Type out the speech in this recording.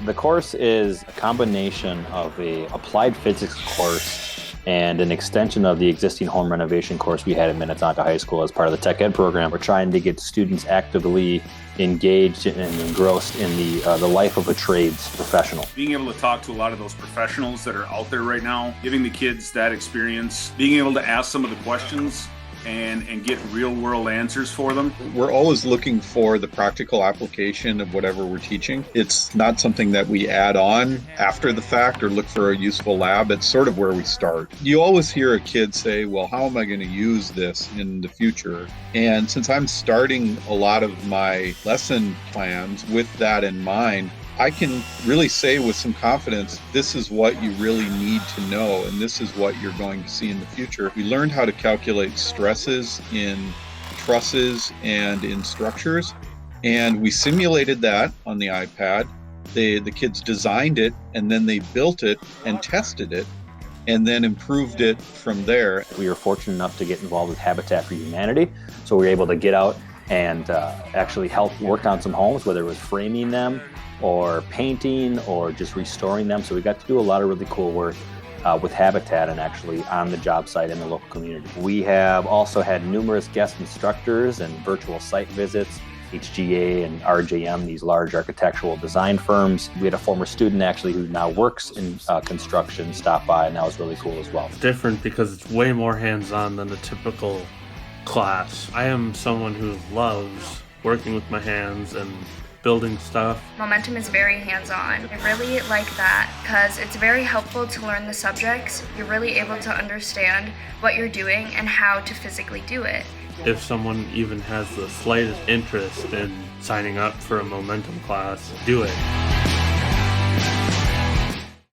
The course is a combination of a applied physics course and an extension of the existing home renovation course we had at Minnetonka High School as part of the tech ed program. We're trying to get students actively engaged and engrossed in the life of a trades professional. Being able to talk to a lot of those professionals that are out there right now, giving the kids that experience, being able to ask some of the questions and get real world answers for them. We're always looking for the practical application of whatever we're teaching. It's not something that we add on after the fact or look for a useful lab. It's sort of where we start. You always hear a kid say, well, how am I going to use this in the future? And since I'm starting a lot of my lesson plans with that in mind, I can really say with some confidence, this is what you really need to know, and this is what you're going to see in the future. We learned how to calculate stresses in trusses and in structures, and we simulated that on the iPad. The kids designed it, and then they built it and tested it, and then improved it from there. We were fortunate enough to get involved with Habitat for Humanity, so we were able to get out and actually help work on some homes, whether it was framing them, or painting, or just restoring them. So we got to do a lot of really cool work with Habitat and actually on the job site in the local community. We have also had numerous guest instructors and virtual site visits, HGA and RJM, these large architectural design firms. We had a former student actually who now works in construction stop by, and that was really cool as well. It's different because it's way more hands-on than the typical class. I am someone who loves working with my hands and building stuff. Momentum is very hands-on. I really like that because it's very helpful to learn the subjects. You're really able to understand what you're doing and how to physically do it. If someone even has the slightest interest in signing up for a momentum class, do it.